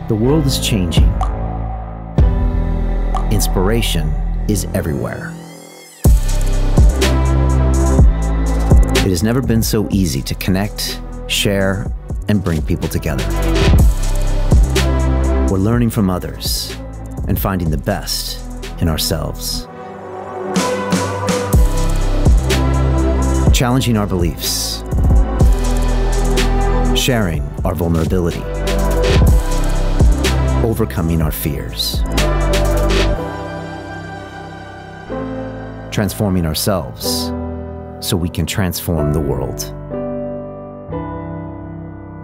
The world is changing. Inspiration is everywhere. It has never been so easy to connect, share, and bring people together. We're learning from others and finding the best in ourselves. Challenging our beliefs. Sharing our vulnerability. Overcoming our fears. Transforming ourselves so we can transform the world.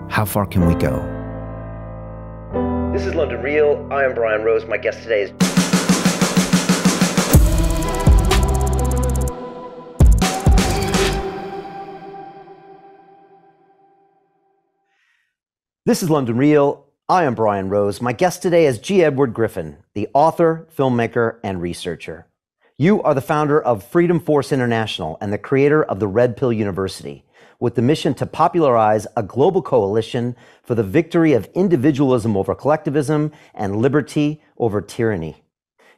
How far can we go? This is London Real. I am Brian Rose. My guest today is... This is London Real. I am Brian Rose. My guest today is G.Edward Griffin, the author, filmmaker, and researcher. You are the founder of Freedom Force International and the creator of the Red Pill University, with the mission to popularize a global coalition for the victory of individualism over collectivism and liberty over tyranny.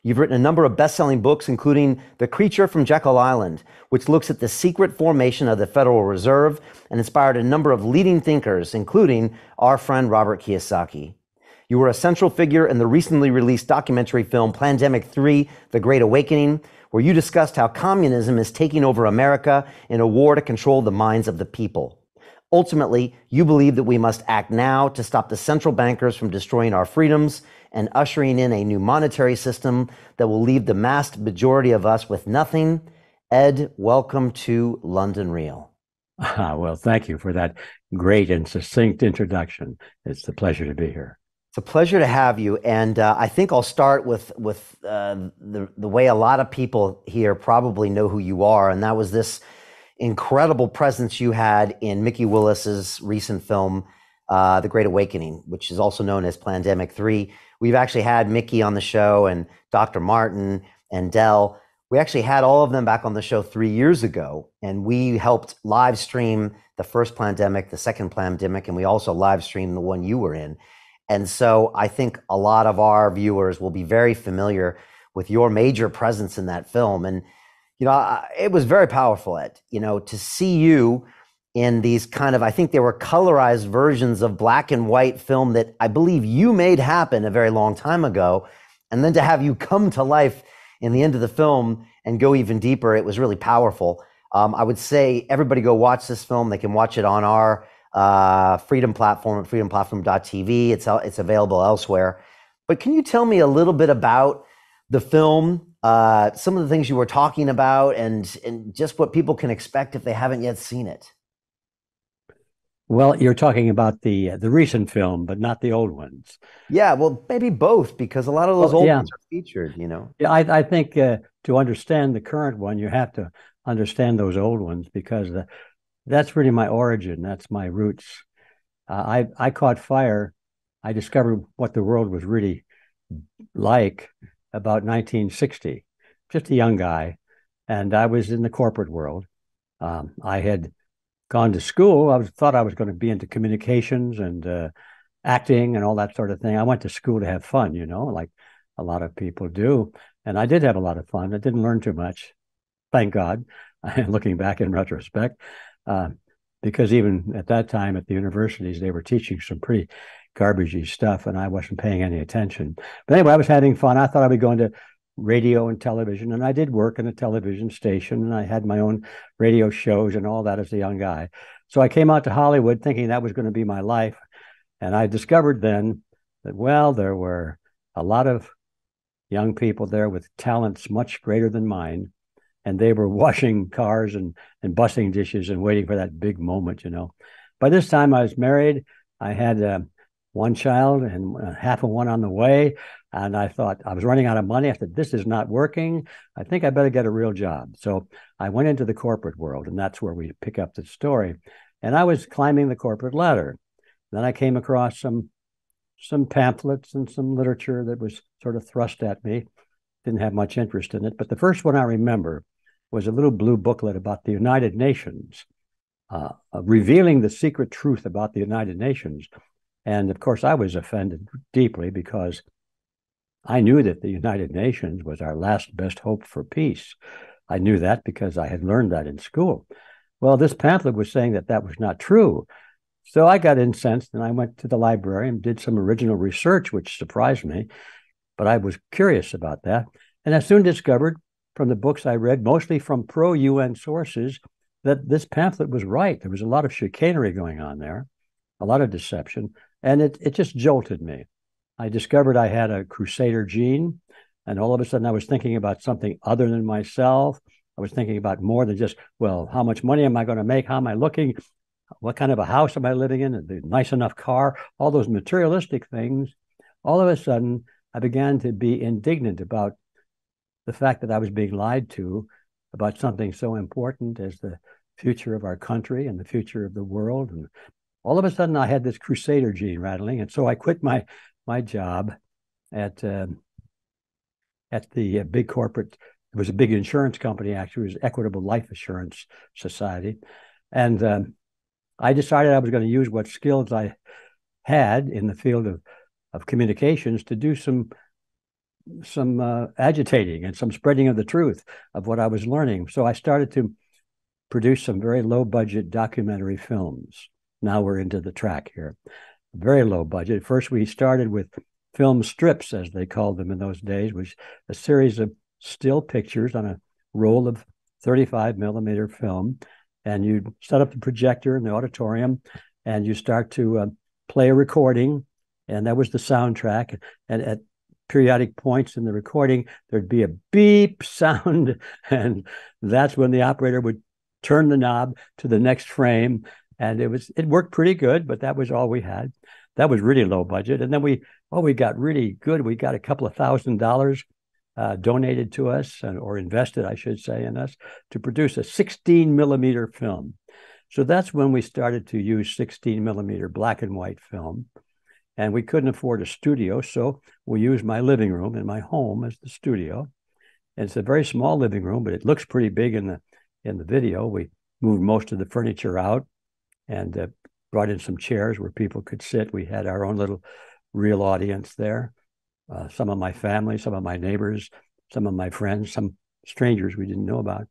You've written a number of best-selling books, including The Creature from Jekyll Island, which looks at the secret formation of the Federal Reserve and inspired a number of leading thinkers, including our friend Robert Kiyosaki. You were a central figure in the recently released documentary film Plandemic 3, The Great Awakening, where you discussed how communism is taking over America in a war to control the minds of the people. Ultimately, you believe that we must act now to stop the central bankers from destroying our freedoms and ushering in a new monetary system that will leave the vast majority of us with nothing. Ed, welcome to London Real. Well, thank you for that great and succinct introduction. It's a pleasure to be here. It's a pleasure to have you. And I think I'll start with the way a lot of people here probably know who you are. And that was this incredible presence you had in Mickey Willis's recent film, The Great Awakening, which is also known as Plandemic 3. We've actually had Mickey on the show and Dr. Martin and Dell. We actually had all of them back on the show 3 years ago, and we helped live stream the first Plandemic, the second Plandemic, and we also live streamed the one you were in. And so I think a lot of our viewers will be very familiar with your major presence in that film. And, you know, it was very powerful, Ed, you know, to see you in these kind of, I think they were colorized versions of black and white film that I believe you made happen a very long time ago. And then to have you come to life in the end of the film and go even deeper, it was really powerful. I would say everybody go watch this film. They can watch it on our Freedom platform at freedomplatform.tv. It's available elsewhere. But can you tell me a little bit about the film, some of the things you were talking about, and just what people can expect if they haven't yet seen it? Well, you're talking about the recent film, but not the old ones. Yeah, well, maybe both, because a lot of those old ones are featured, you know. Yeah, I think to understand the current one, you have to understand those old ones, because that's really my origin. That's my roots. I caught fire. I discovered what the world was really like about 1960. Just a young guy, and I was in the corporate world. I had gone to school. I thought I was going to be into communications and acting and all that sort of thing. I went to school to have fun, you know, like a lot of people do. And I did have a lot of fun. I didn't learn too much, thank God, looking back in retrospect, because even at that time at the universities, they were teaching some pretty garbagey stuff, and I wasn't paying any attention. But anyway, I was having fun. I thought I would go into radio and television, and I did work in a television station, and I had my own radio shows and all that as a young guy. So I came out to Hollywood thinking that was going to be my life, and I discovered then that, well, there were a lot of young people there with talents much greater than mine, and they were washing cars and bussing dishes and waiting for that big moment, you know. By this time I was married. I had one child and half of one on the way. And I thought, I was running out of money. I said, this is not working. I think I better get a real job. So I went into the corporate world, and that's where we pick up the story. And I was climbing the corporate ladder. Then I came across some pamphlets and some literature that was sort of thrust at me. Didn't have much interest in it. But the first one I remember was a little blue booklet about the United Nations, revealing the secret truth about the United Nations. And of course, I was offended deeply because I knew that the United Nations was our last best hope for peace. I knew that because I had learned that in school. Well, this pamphlet was saying that that was not true. So I got incensed and I went to the library and did some original research, which surprised me. But I was curious about that. And I soon discovered from the books I read, mostly from pro-UN sources, that this pamphlet was right. There was a lot of chicanery going on there, a lot of deception, and it just jolted me. I discovered I had a crusader gene, and all of a sudden I was thinking about something other than myself. I was thinking about more than just, well, how much money am I going to make? How am I looking? What kind of a house am I living in? A nice enough car? All those materialistic things. All of a sudden, I began to be indignant about the fact that I was being lied to about something so important as the future of our country and the future of the world. And all of a sudden, I had this crusader gene rattling, and so I quit my job at the big corporate. It was a big insurance company, actually. It was Equitable Life Assurance Society, and I decided I was going to use what skills I had in the field of communications to do some agitating and some spreading of the truth of what I was learning. So I started to produce some very low budget documentary films. Now we're into the track here. Very low budget. First, we started with film strips, as they called them in those days, which a series of still pictures on a roll of 35 millimeter film. And you set up the projector in the auditorium and you start to play a recording. And that was the soundtrack. And at periodic points in the recording, there'd be a beep sound. And that's when the operator would turn the knob to the next frame. And it worked pretty good, but that was all we had. That was really low budget. And then we got really good. We got a couple of $1,000 donated to us, or invested, I should say, in us to produce a 16 millimeter film. So that's when we started to use 16 millimeter black and white film. And we couldn't afford a studio, so we used my living room in my home as the studio. And it's a very small living room, but it looks pretty big in the video. We moved most of the furniture out and brought in some chairs where people could sit. We had our own little real audience there. Some of my family, some of my neighbors, some of my friends, some strangers we didn't know about.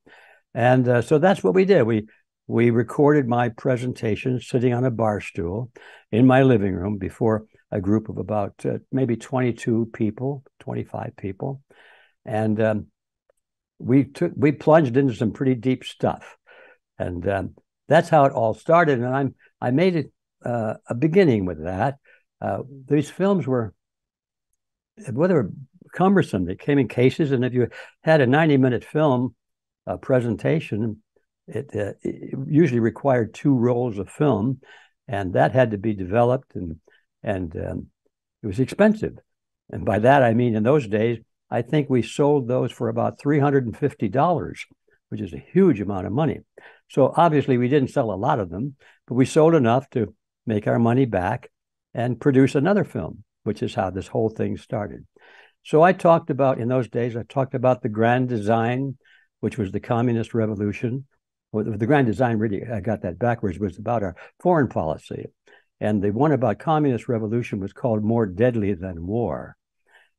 And so that's what we did. We recorded my presentation sitting on a bar stool in my living room before a group of about maybe 22 people, 25 people. And we plunged into some pretty deep stuff. And that's how it all started. And I made it a beginning with that. These films were, well, they were cumbersome. They came in cases, and if you had a 90-minute film presentation, it usually required 2 rolls of film, and that had to be developed, and it was expensive. And by that I mean, in those days, I think we sold those for about $350, which is a huge amount of money. So obviously we didn't sell a lot of them, but we sold enough to make our money back and produce another film, which is how this whole thing started. So I talked about, in those days, I talked about the grand design, which was the communist revolution. Well, the grand design, really, I got that backwards, was about our foreign policy. And the one about communist revolution was called More Deadly Than War.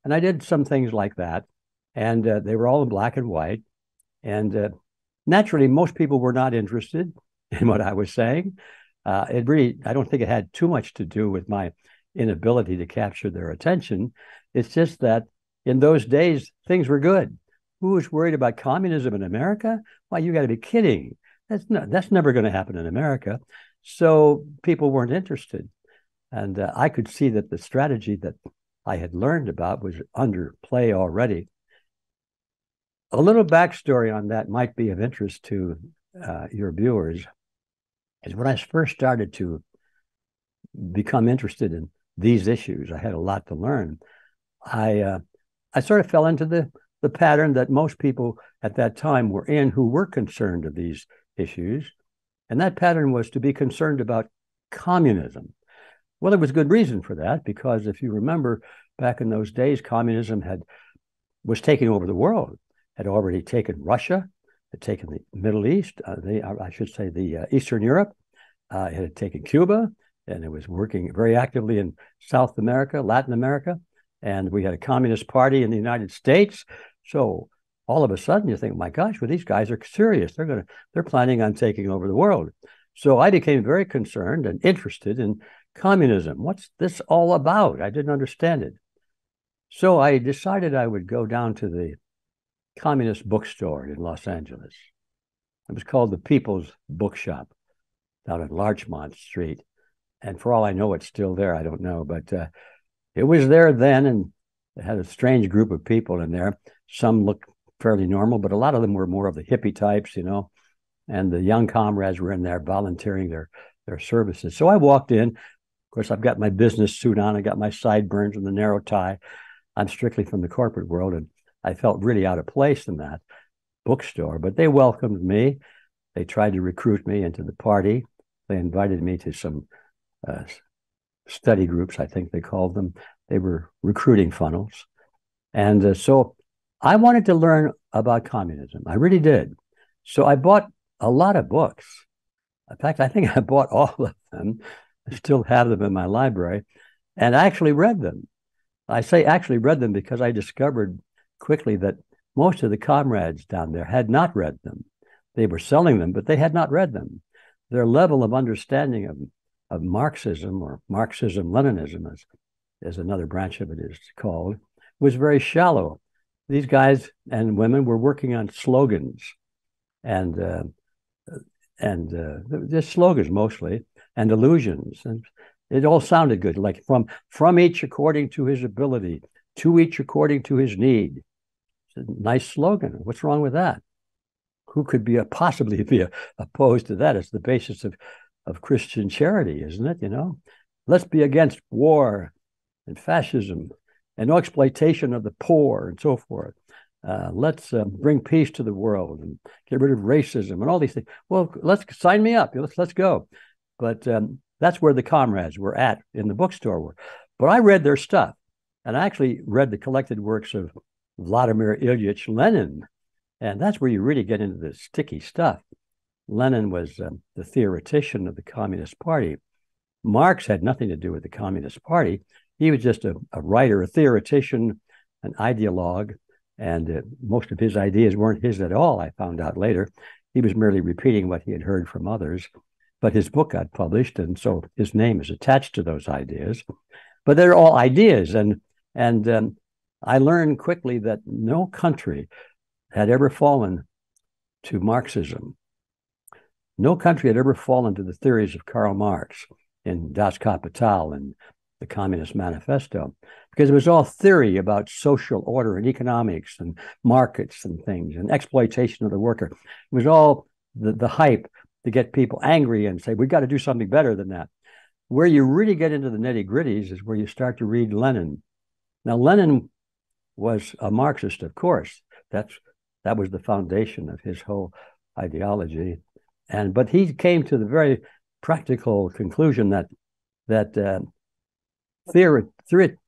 And I did some things like that. And they were all in black and white. And naturally, most people were not interested in what I was saying. It really, I don't think it had too much to do with my inability to capture their attention. It's just that in those days, things were good. Who was worried about communism in America? Why, you got to be kidding. That's never going to happen in America. So people weren't interested. And I could see that the strategy that I had learned about was under play already. A little backstory on that might be of interest to your viewers. Is when I first started to become interested in these issues, I had a lot to learn. I sort of fell into the pattern that most people at that time were in who were concerned of these issues. And that pattern was to be concerned about communism. Well, there was good reason for that, because if you remember back in those days, communism was taking over the world, had already taken Russia, had taken the Middle East, I should say the Eastern Europe, it had taken Cuba, and it was working very actively in South America, Latin America, and we had a communist party in the United States. So all of a sudden you think, my gosh, well, these guys are serious. They're planning on taking over the world. So I became very concerned and interested in communism. What's this all about? I didn't understand it. So I decided I would go down to the communist bookstore in Los Angeles. It was called the People's Bookshop down at Larchmont Street. And for all I know, it's still there. I don't know, but it was there then, and it had a strange group of people in there. Some looked fairly normal, but a lot of them were more of the hippie types, you know, and the young comrades were in there volunteering their services. So I walked in. Of course, I've got my business suit on. I got my sideburns and the narrow tie. I'm strictly from the corporate world, and I felt really out of place in that bookstore, but they welcomed me. They tried to recruit me into the party. They invited me to some study groups, I think they called them. They were recruiting funnels. And so I wanted to learn about communism. I really did. So I bought a lot of books. In fact, I think I bought all of them. I still have them in my library, and I actually read them. I say actually read them because I discovered quickly that most of the comrades down there had not read them. They were selling them, but they had not read them. Their level of understanding of Marxism, or Marxism-Leninism, as another branch of it is called, was very shallow. These guys and women were working on slogans, and just slogans mostly, and illusions, and it all sounded good, like from each according to his ability, to each according to his need. It's a nice slogan. What's wrong with that? Who could possibly be opposed to that? It's the basis of Christian charity, isn't it? You know, let's be against war and fascism and no exploitation of the poor and so forth. Let's bring peace to the world and get rid of racism and all these things. Well, let's sign me up. Let's go. But that's where the comrades were at in the bookstore. But I read their stuff, and I actually read the collected works of Vladimir Ilyich Lenin. And that's where you really get into the sticky stuff. Lenin was the theoretician of the Communist Party. Marx had nothing to do with the Communist Party. He was just a writer, a theoretician, an ideologue, and most of his ideas weren't his at all, I found out later. He was merely repeating what he had heard from others. But his book got published, and so his name is attached to those ideas. But they're all ideas, and I learned quickly that no country had ever fallen to Marxism. No country had ever fallen to the theories of Karl Marx in Das Kapital and the Communist Manifesto, because it was all theory about social order and economics and markets and things and exploitation of the worker. It was all the hype to get people angry and say, we've got to do something better than that. Where you really get into the nitty-gritties is where you start to read Lenin. Now, Lenin was a Marxist, of course. That was the foundation of his whole ideology. But he came to the very practical conclusion that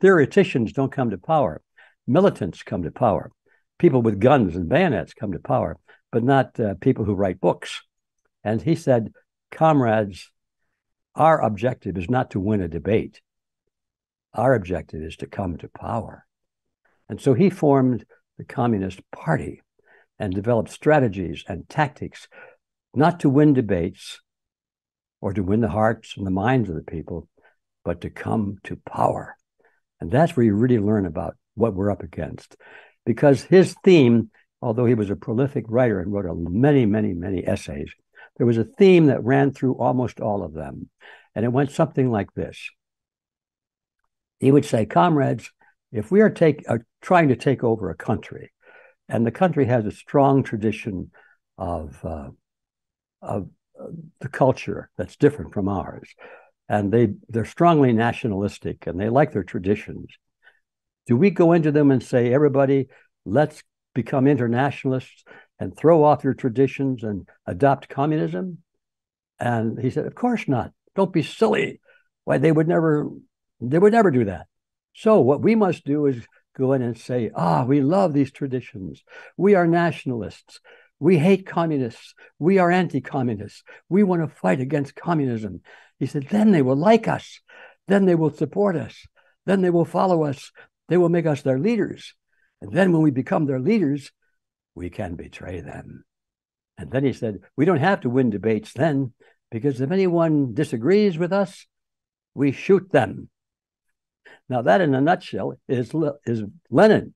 theoreticians don't come to power. Militants come to power. People with guns and bayonets come to power, but not people who write books. And he said, comrades, our objective is not to win a debate. Our objective is to come to power. And so he formed the Communist Party and developed strategies and tactics, not to win debates or to win the hearts and the minds of the people, but to come to power. And that's where you really learn about what we're up against. Because his theme, although he was a prolific writer and wrote many, many, many essays, there was a theme that ran through almost all of them. And it went something like this. He would say, comrades, if we are trying to take over a country, and the country has a strong tradition of the culture that's different from ours, and they're strongly nationalistic, and they like their traditions, do we go into them and say, everybody, let's become internationalists and throw off your traditions and adopt communism? And he said, of course not. Don't be silly. Why, they would never do that. So what we must do is go in and say, we love these traditions. We are nationalists. We hate communists. We are anti-communists. We want to fight against communism. He said, then they will like us. Then they will support us. Then they will follow us. They will make us their leaders. And then when we become their leaders, we can betray them. And then he said, we don't have to win debates then, because if anyone disagrees with us, we shoot them. Now, that in a nutshell is Lenin.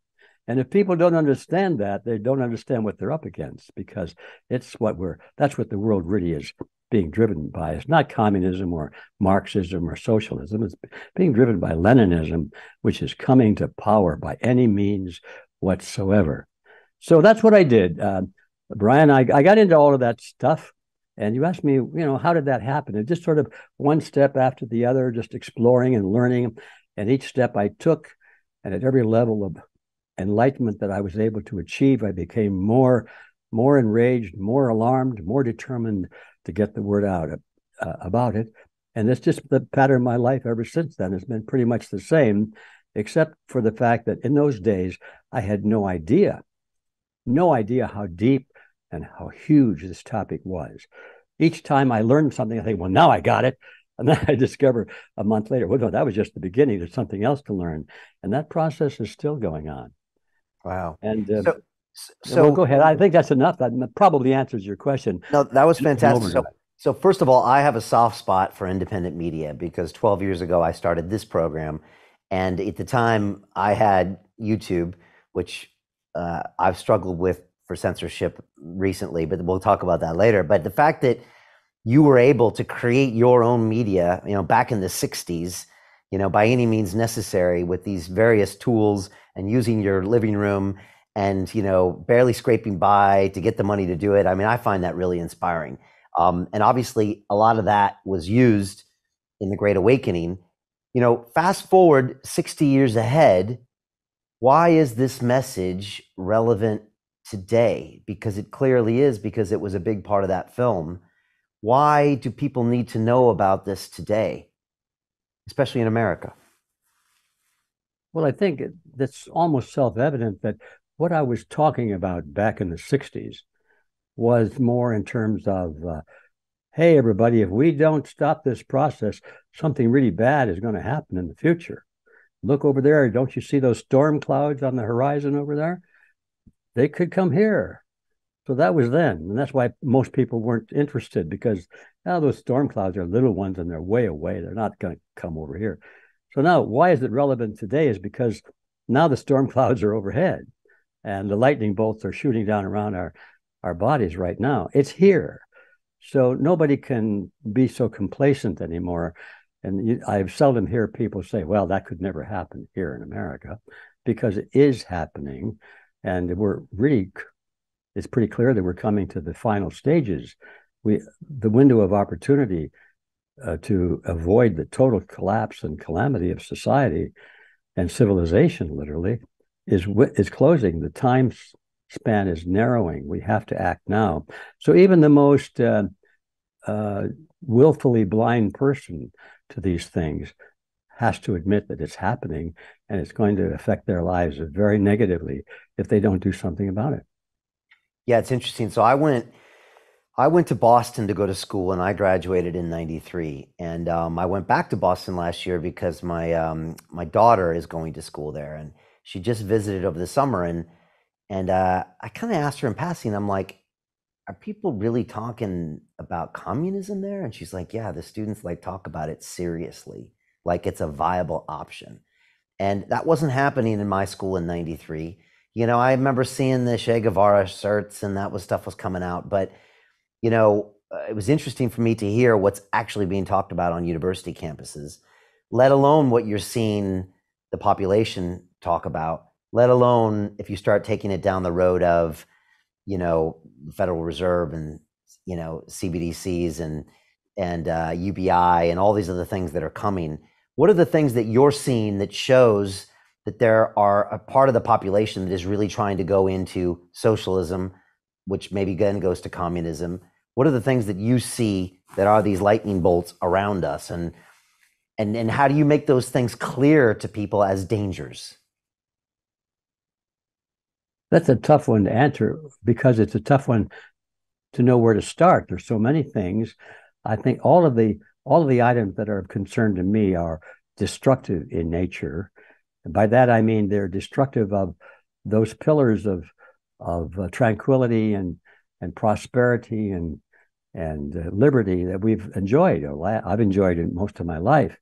And if people don't understand that, they don't understand what they're up against, because that's what the world really is being driven by. It's not communism or Marxism or socialism. It's being driven by Leninism, which is coming to power by any means whatsoever. So that's what I did. Brian, I got into all of that stuff. And you asked me, how did that happen? And just sort of one step after the other, just exploring and learning. And each step I took, and at every level of enlightenment that I was able to achieve, I became more enraged, more alarmed, more determined to get the word out about it. And it's just the pattern of my life ever since then. It's been pretty much the same, except for the fact that in those days, I had no idea how deep and how huge this topic was. Each time I learned something, I think, well, now I got it. And then I discover a month later, well, no, that was just the beginning. There's something else to learn. And that process is still going on. Wow. And so go ahead. I think that's enough. That probably answers your question. No, that was fantastic. So first of all, I have a soft spot for independent media because 12 years ago, I started this program. And at the time I had YouTube, which I've struggled with for censorship recently, but we'll talk about that later. But the fact that you were able to create your own media, back in the 60s, by any means necessary with these various tools and using your living room and, barely scraping by to get the money to do it. I mean, I find that really inspiring. And obviously a lot of that was used in the Great Awakening. Fast forward 60 years ahead, why is this message relevant today? Because it clearly is, because it was a big part of that film. Why do people need to know about this today, especially in America? Well, I think that's almost self-evident that what I was talking about back in the 60s was more in terms of, hey, everybody, if we don't stop this process, something really bad is going to happen in the future. Look over there. Don't you see those storm clouds on the horizon over there? They could come here. So that was then. And that's why most people weren't interested, because now those storm clouds are little ones and they're way away. They're not going to come over here. So now why is it relevant today is because now the storm clouds are overhead and the lightning bolts are shooting down around our bodies right now. It's here. So nobody can be so complacent anymore. And I seldom hear people say, well, that could never happen here in America, because it is happening. And it's pretty clear that we're coming to the final stages. The window of opportunity to avoid the total collapse and calamity of society and civilization, literally, is closing. The time span is narrowing. We have to act now. So even the most willfully blind person to these things has to admit that it's happening, and it's going to affect their lives very negatively if they don't do something about it. Yeah, it's interesting. So I went to Boston to go to school, and I graduated in '93. And I went back to Boston last year because my daughter is going to school there, and she just visited over the summer. And I kind of asked her in passing, I'm like, are people really talking about communism there? And she's like, yeah, the students talk about it seriously, like it's a viable option. And that wasn't happening in my school in '93. I remember seeing the Che Guevara shirts, and stuff was coming out. But, it was interesting for me to hear what's actually being talked about on university campuses, let alone what you're seeing the population talk about, let alone if you start taking it down the road of, the Federal Reserve and, CBDCs and UBI and all these other things that are coming. What are the things that you're seeing that shows that there are a part of the population that is really trying to go into socialism, which maybe then goes to communism? What are the things that you see that are these lightning bolts around us? And how do you make those things clear to people as dangers? That's a tough one to answer because it's a tough one to know where to start. There's so many things. I think all of the items that are of concern to me are destructive in nature. And by that I mean they're destructive of those pillars of tranquility and prosperity and liberty that we've enjoyed. I've enjoyed it most of my life.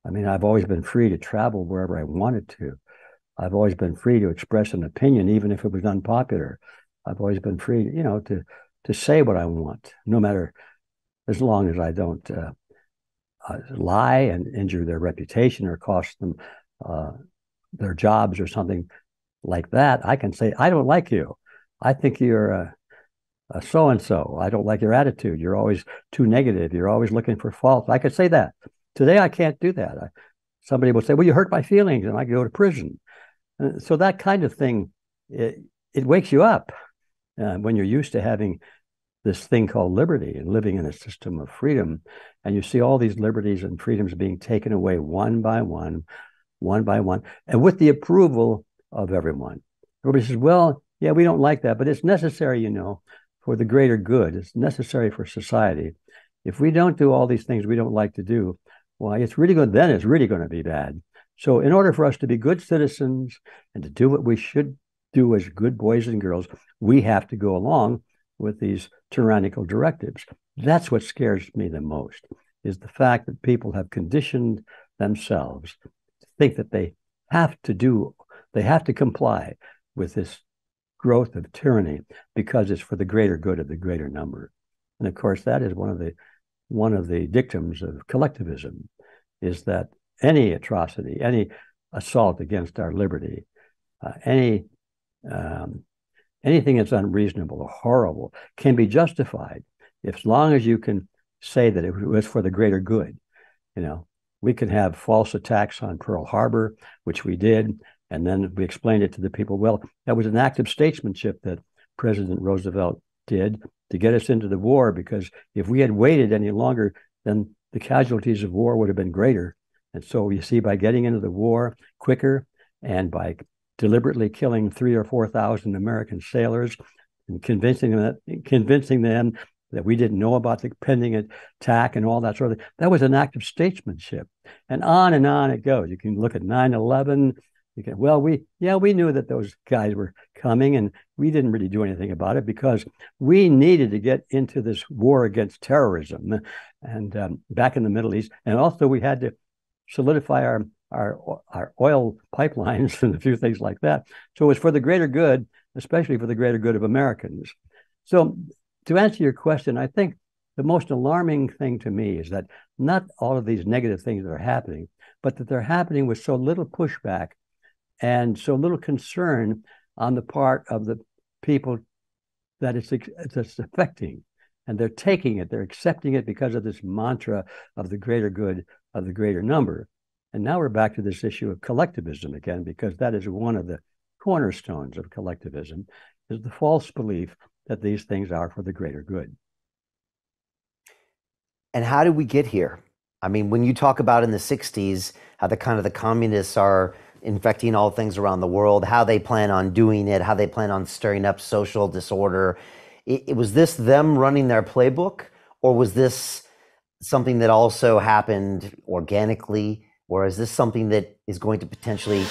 I mean, I've always been free to travel wherever I wanted to. I've always been free to express an opinion, even if it was unpopular. I've always been free, to say what I want, no matter, as long as I don't lie and injure their reputation or cost them their jobs or something like that. I can say, I don't like you. I think you're a so-and-so. I don't like your attitude. You're always too negative. You're always looking for faults. I could say that. Today, I can't do that. Somebody will say, well, you hurt my feelings, and I could go to prison. So that kind of thing, it wakes you up when you're used to having this thing called liberty and living in a system of freedom. And you see all these liberties and freedoms being taken away one by one, and with the approval of everyone. Everybody says, well, yeah, we don't like that, but it's necessary, for the greater good. It's necessary for society. If we don't do all these things we don't like to do, well, it's really good. Then it's really going to be bad. So in order for us to be good citizens and to do what we should do as good boys and girls, we have to go along with these tyrannical directives. That's what scares me the most, is the fact that people have conditioned themselves to think that they have to comply with this growth of tyranny because it's for the greater good of the greater number. And of course, that is one of the dictums of collectivism, is that any atrocity, any assault against our liberty, anything that's unreasonable or horrible can be justified as long as you can say that it was for the greater good. We can have false attacks on Pearl Harbor, which we did, and then we explained it to the people. Well, that was an act of statesmanship that President Roosevelt did to get us into the war, because if we had waited any longer, then the casualties of war would have been greater. And so you see, by getting into the war quicker and by deliberately killing 3,000 or 4,000 American sailors and convincing them that we didn't know about the pending attack and all that sort of thing, that was an act of statesmanship. And on it goes. You can look at 9/11. We knew that those guys were coming, and we didn't really do anything about it because we needed to get into this war against terrorism and back in the Middle East. And also we had to solidify our oil pipelines and a few things like that. So it was for the greater good, especially for the greater good of Americans. So to answer your question, I think the most alarming thing to me is that not all of these negative things that are happening, but that they're happening with so little pushback and so little concern on the part of the people that it's affecting. And they're taking it, they're accepting it because of this mantra of the greater good of the greater number. And now we're back to this issue of collectivism again, because that is one of the cornerstones of collectivism, is the false belief that these things are for the greater good. And how did we get here? I mean, when you talk about in the 60s, how the communists are infecting all things around the world, how they plan on doing it, how they plan on stirring up social disorder, was this them running their playbook, or was this something that also happened organically, or is this something that is going to potentially...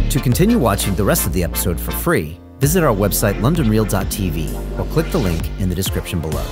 To continue watching the rest of the episode for free, visit our website londonreal.tv or click the link in the description below.